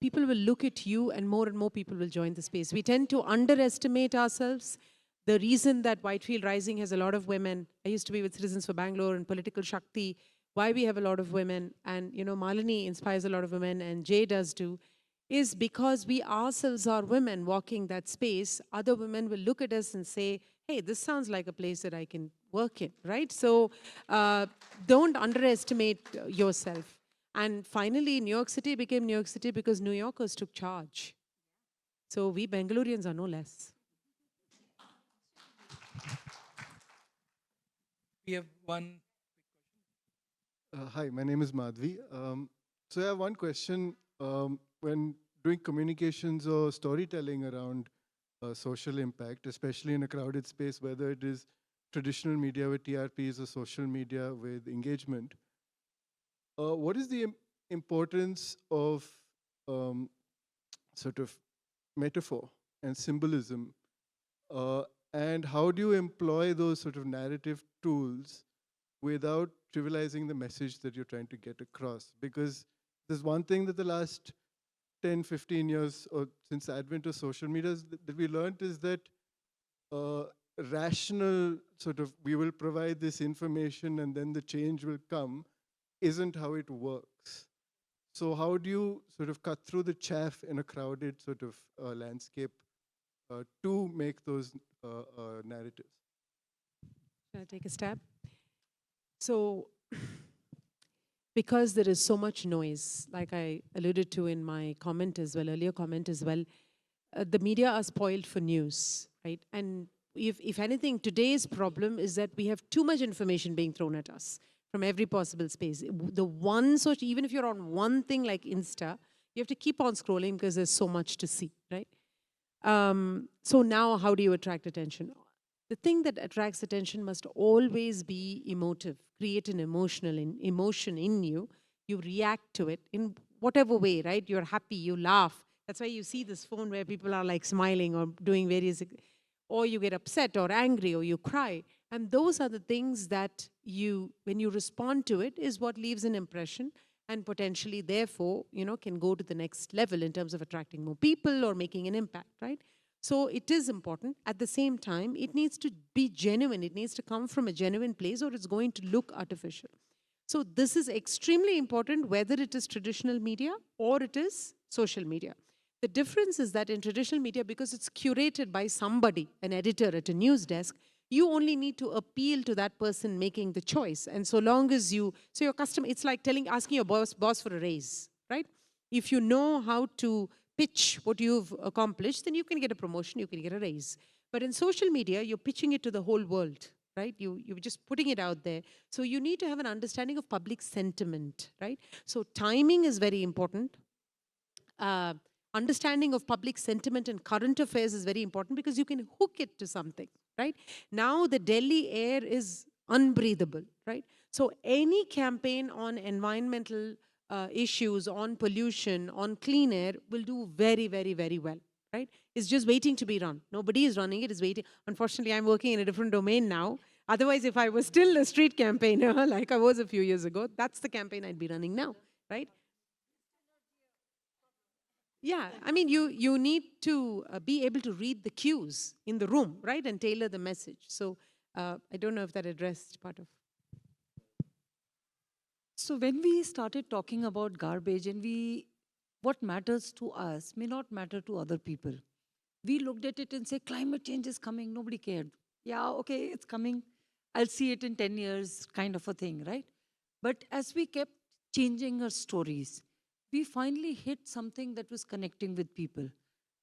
people will look at you and more people will join the space. We tend to underestimate ourselves. The reason that Whitefield Rising has a lot of women, I used to be with Citizens for Bangalore and Political Shakti, why we have a lot of women, and Malini inspires a lot of women, and Jay does too, is because we ourselves are women walking that space. Other women will look at us and say, hey, this sounds like a place that I can work in, right? So don't underestimate yourself. And finally, New York City became New York City because New Yorkers took charge. So we Bangaloreans are no less. We have one. Hi, my name is Madhvi. So I have one question. When doing communications or storytelling around social impact, especially in a crowded space, whether it is traditional media with TRPs or social media with engagement, what is the importance of sort of metaphor and symbolism? And how do you employ those sort of narrative tools without trivializing the message that you're trying to get across? Because there's one thing that the last 10, 15 years, or since the advent of social media, that we learned is that rational sort of, we will provide this information and then the change will come, isn't how it works. So how do you sort of cut through the chaff in a crowded sort of landscape to make those narratives? Shall I take a stab? So, because there is so much noise, like I alluded to in my comment as well, earlier comment as well, the media are spoiled for news, right? And if anything, today's problem is that we have too much information being thrown at us from every possible space. The one social, even if you're on one thing like Insta, you have to keep on scrolling because there's so much to see, right? So now how do you attract attention? The thing that attracts attention must always be emotive, create an emotion in you. You react to it in whatever way, right? You're happy, you laugh. That's why you see this phone where people are like smiling or doing various, or you get upset or angry or you cry. And those are the things that when you respond to it, is what leaves an impression and potentially, therefore, can go to the next level in terms of attracting more people or making an impact, right? So it is important. At the same time, it needs to be genuine. It needs to come from a genuine place or it's going to look artificial. So this is extremely important, whether it is traditional media or it is social media. The difference is that in traditional media, because it's curated by somebody, an editor at a news desk, you only need to appeal to that person making the choice. And so long as so your customer, it's like asking your boss for a raise, right? If you know how to pitch what you've accomplished, then you can get a promotion, you can get a raise. But in social media, you're pitching it to the whole world, right? You're just putting it out there. So you need to have an understanding of public sentiment, right? So timing is very important. Understanding of public sentiment and current affairs is very important because you can hook it to something, right? Now the Delhi air is unbreathable, right? So any campaign on environmental issues, on pollution, on clean air will do very, very, very well, right? It's just waiting to be run. Nobody is running it, it's waiting. Unfortunately, I'm working in a different domain now. Otherwise, if I was still a street campaigner like I was a few years ago, that's the campaign I'd be running now, right? Yeah, I mean, you need to be able to read the cues in the room, right, and tailor the message. So I don't know if that addressed part of. So when we started talking about garbage and what matters to us may not matter to other people. We looked at it and say, climate change is coming, nobody cared. Yeah, okay, it's coming. I'll see it in 10 years, kind of a thing, right? But as we kept changing our stories, we finally hit something that was connecting with people.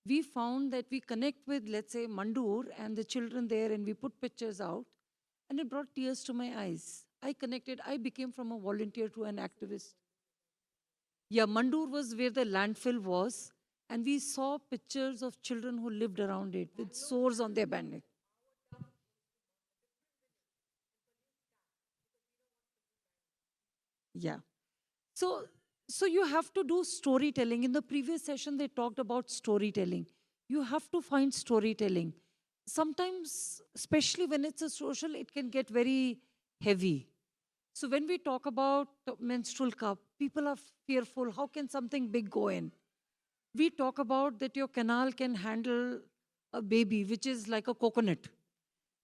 We found that we connect with, let's say, Mandur and the children there, and we put pictures out, and it brought tears to my eyes. I connected, I became from a volunteer to an activist. Yeah, Mandur was where the landfill was, and we saw pictures of children who lived around it with sores on their back. Yeah. So, so you have to do storytelling. In the previous session, they talked about storytelling. You have to find storytelling. Sometimes, especially when it's a social, it can get very heavy. So when we talk about menstrual cup, people are fearful. How can something big go in? We talk about that your canal can handle a baby, which is like a coconut.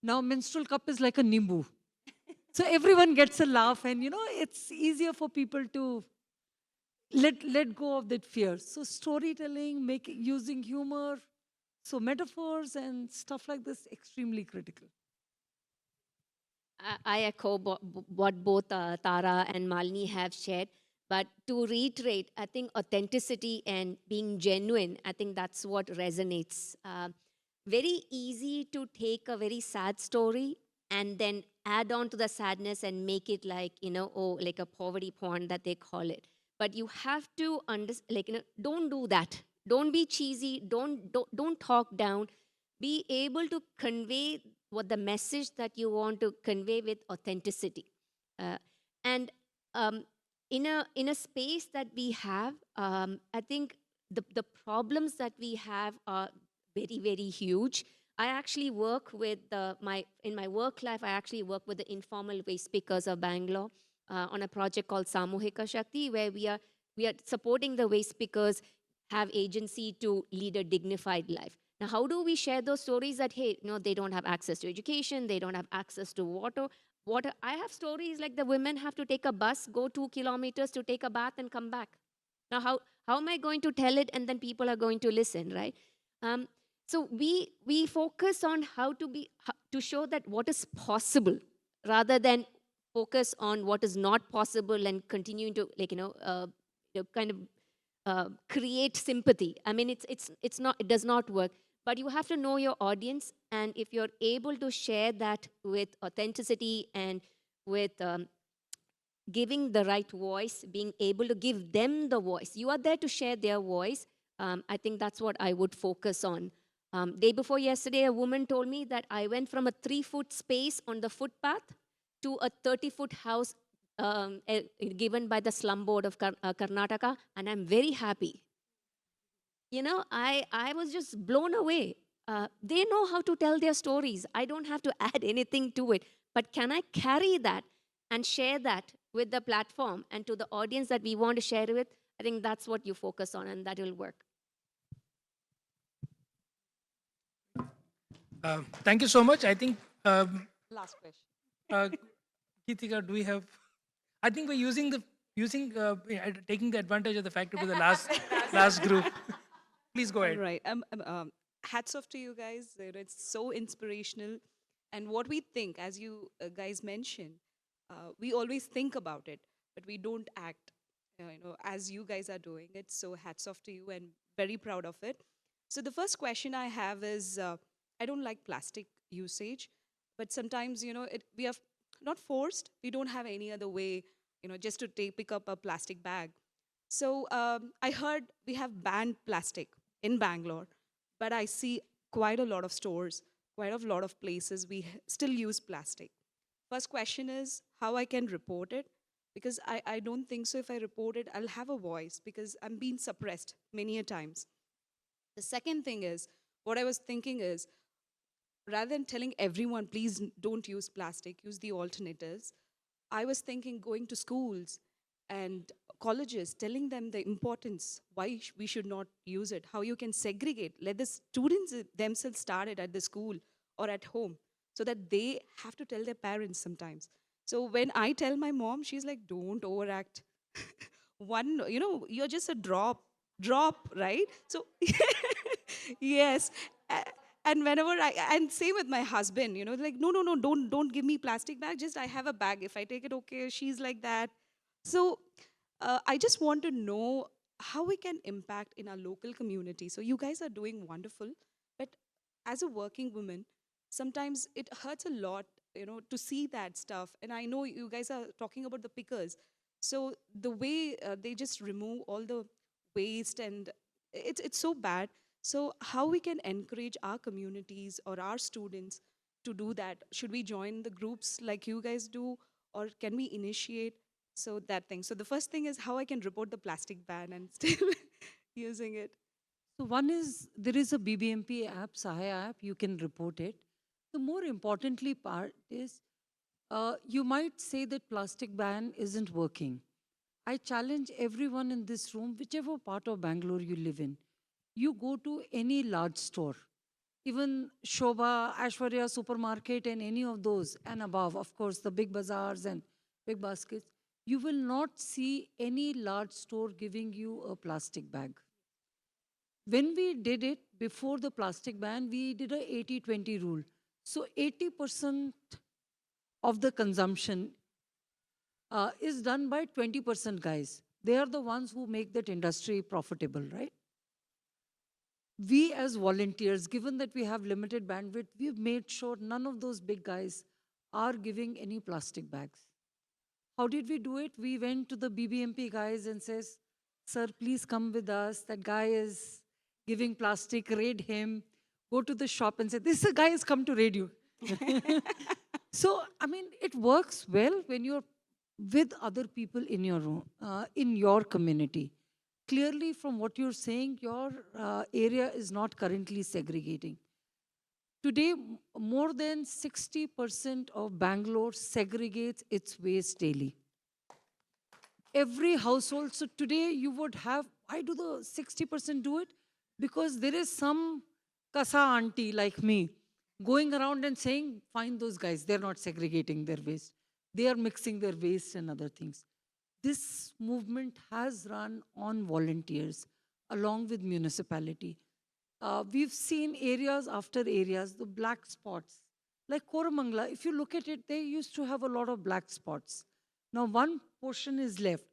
Now menstrual cup is like a nimbu. So everyone gets a laugh, and it's easier for people to let go of that fear. So storytelling, making using humor, so metaphors and stuff like this extremely critical. I echo what both Tara and Malini have shared. But to reiterate, I think authenticity and being genuine, I think that's what resonates. Very easy to take a very sad story and then add on to the sadness and make it like, like a poverty porn that they call it. But you have to don't do that. Don't be cheesy. Don't talk down. Be able to convey what the message that you want to convey with authenticity. And in a space that we have, I think the problems that we have are very, very huge. I actually work with in my work life, I actually work with the informal waste pickers of Bangalore on a project called Samuhika Shakti, where we are supporting the waste pickers have agency to lead a dignified life. Now, how do we share those stories that, hey, they don't have access to education, they don't have access to water? I have stories like the women have to take a bus, go 2 kilometers to take a bath and come back. Now, how am I going to tell it and then people are going to listen, right? So we focus on how to show that what is possible rather than focus on what is not possible and continuing to kind of create sympathy. I mean, it's not, it does not work. But you have to know your audience, and if you're able to share that with authenticity and with giving the right voice, being able to give them the voice, you are there to share their voice. I think that's what I would focus on. Day before yesterday, a woman told me that I went from a 3-foot space on the footpath to a 30-foot house given by the slum board of Karnataka, and I'm very happy. I was just blown away. They know how to tell their stories. I don't have to add anything to it. But can I carry that and share that with the platform and to the audience that we want to share with? I think that's what you focus on, and that will work. Thank you so much. I think, Last question. Geetika, do we have? I think we're taking the advantage of the fact to be the last group. Please go ahead. All right. Hats off to you guys. It's so inspirational. And what we think, as you guys mentioned, we always think about it, but we don't act, as you guys are doing it. So hats off to you. And very proud of it. So the first question I have is, I don't like plastic usage, but sometimes, we are not forced. We don't have any other way, just to pick up a plastic bag. So I heard we have banned plastic in Bangalore, but I see quite a lot of stores, quite a lot of places we still use plastic. First question is how I can report it, because I don't think so. If I report it, I'll have a voice because I'm being suppressed many a times. The second thing is, what I was thinking is, rather than telling everyone, please don't use plastic, use the alternatives, I was thinking going to schools and colleges, telling them the importance, why we should not use it, how you can segregate. Let the students themselves start it at the school or at home so that they have to tell their parents sometimes. So when I tell my mom, she's like, don't overact. You're just a drop, right? So, yes. And whenever and same with my husband, like, no, no, no, don't give me plastic bag. Just I have a bag. If I take it, okay. She's like that. So, I just want to know how we can impact in our local community. So you guys are doing wonderful, but as a working woman, sometimes it hurts a lot, to see that stuff. And I know you guys are talking about the pickers. So the way they just remove all the waste, and it's so bad. So how we can encourage our communities or our students to do that? Should we join the groups like you guys do, or can we initiate? So that thing. So the first thing is how I can report the plastic ban and still using it. So one is there is a BBMP app, Sahaya app, you can report it. The more importantly part is you might say that plastic ban isn't working. I challenge everyone in this room, whichever part of Bangalore you live in, you go to any large store, even Shobha, Ashwarya supermarket and any of those and above, of course, the big bazaars and big baskets, you will not see any large store giving you a plastic bag. When we did it before the plastic ban, we did a 80-20 rule. So 80% of the consumption is done by 20% guys. They are the ones who make that industry profitable, right? We as volunteers, given that we have limited bandwidth, we've made sure none of those big guys are giving any plastic bags. How did we do it? We went to the BBMP guys and says, sir, please come with us. That guy is giving plastic, raid him. Go to the shop and say, this guy has come to raid you. So, I mean, it works well when you're with other people in your room, in your community. Clearly, from what you're saying, your area is not currently segregating. Today, more than 60% of Bangalore segregates its waste daily. Every household, so today you would have, why do the 60% do it? Because there is some kasa auntie like me going around and saying, find those guys, they're not segregating their waste. They are mixing their waste and other things. This movement has run on volunteers along with municipality. We've seen areas after areas, the black spots. Like Koramangala, if you look at it, they used to have a lot of black spots. Now one portion is left,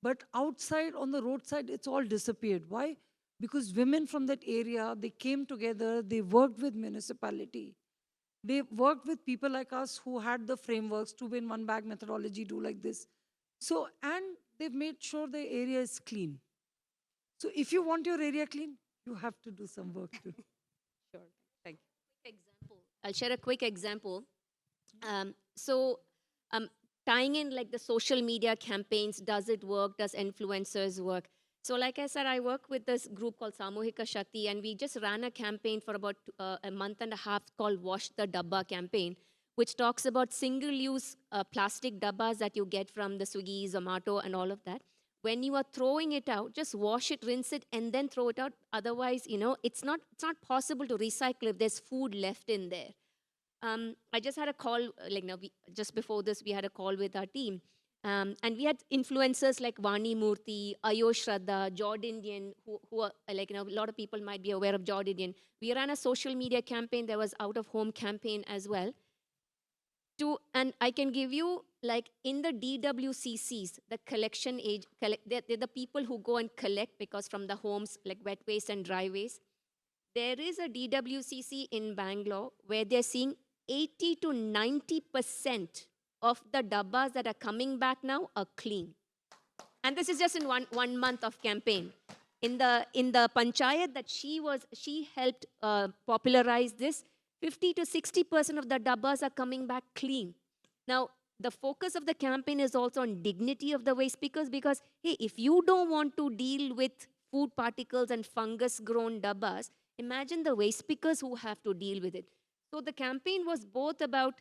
but outside on the roadside, it's all disappeared. Why? Because women from that area, they came together, they worked with municipality. They worked with people like us who had the frameworks, two bin, one bag methodology, do like this. So, and they've made sure the area is clean. So if you want your area clean, you have to do some work too. Sure. Thank you. Example. I'll share a quick example. So, tying in like the social media campaigns, does it work? Does influencers work? So, like I said, I work with this group called Samohika Shakti, and we just ran a campaign for about a month and a half called Wash the Dabba campaign, which talks about single-use plastic dabbas that you get from the Swiggy, Zomato, and all of that. When you are throwing it out, just wash it, rinse it, and then throw it out. Otherwise, it's not possible to recycle if there's food left in there. I just had a call, just before this, we had a call with our team. And we had influencers like Vani Murthy, Ayo Shraddha, Jord Indian, who are a lot of people might be aware of Jord Indian. We ran a social media campaign. There was out-of-home campaign as well. and I can give you, like, in the DWCCs, the collection age, they're the people who go and collect, because from the homes, like wet waste and dry waste. There is a DWCC in Bangalore where they're seeing 80 to 90% of the dabbas that are coming back now are clean. And this is just in one month of campaign. In the panchayat that she helped popularize this, 50 to 60% of the dabbas are coming back clean. Now, the focus of the campaign is also on dignity of the waste pickers, because, hey, if you don't want to deal with food particles and fungus-grown dabbas, imagine the waste pickers who have to deal with it. So the campaign was both about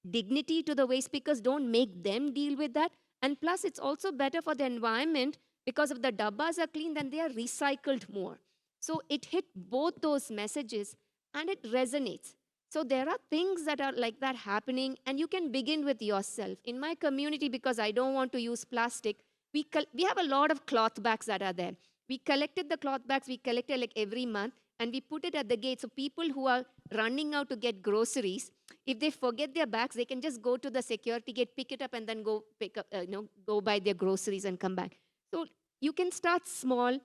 dignity to the waste pickers, don't make them deal with that, and plus it's also better for the environment, because if the dabbas are clean, then they are recycled more. So it hit both those messages and it resonates. So there are things that are like that happening, and you can begin with yourself. In my community, because I don't want to use plastic, we have a lot of cloth bags that are there. We collected the cloth bags, we collected like every month, and we put it at the gate. So people who are running out to get groceries, if they forget their bags, they can just go to the security gate, pick it up, and then go pick up, go buy their groceries and come back. So you can start small.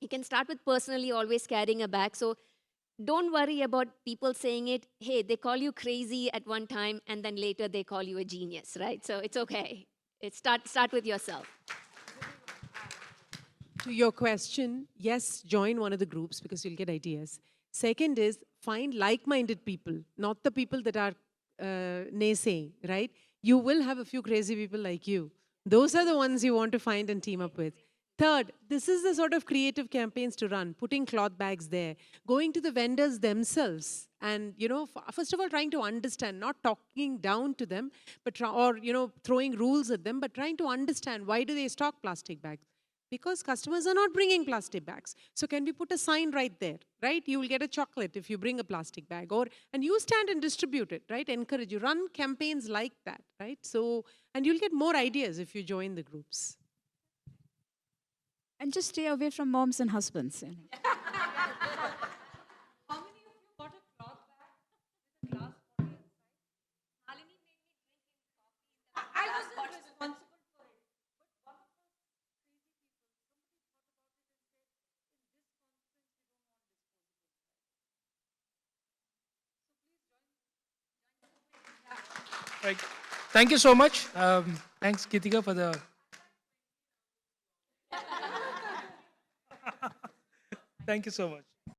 You can start with personally always carrying a bag. So don't worry about people saying it. Hey, they call you crazy at one time, and then later they call you a genius, right? So it's okay. Start with yourself. To your question, yes, join one of the groups because you'll get ideas. Second is find like-minded people, not the people that are naysaying, right? You will have a few crazy people like you. Those are the ones you want to find and team up with. Third, this is the sort of creative campaigns to run, putting cloth bags there, going to the vendors themselves, and, first of all, trying to understand, not talking down to them, but throwing rules at them, but trying to understand why do they stock plastic bags. Because customers are not bringing plastic bags. So can we put a sign right there, right? You will get a chocolate if you bring a plastic bag, and you stand and distribute it, right? Encourage you. Run campaigns like that, right? So, and you'll get more ideas if you join the groups. And just stay away from moms and husbands. How many of you got a cloth bag with a glass bottle inside? Malini made me drink in coffee. I wasn't responsible for it. But one of those crazy people, somebody thought about it and said, in this conference, we don't want disposable. So please join. Right. Thank you so much. Thanks, Gitika, for the. Thank you so much.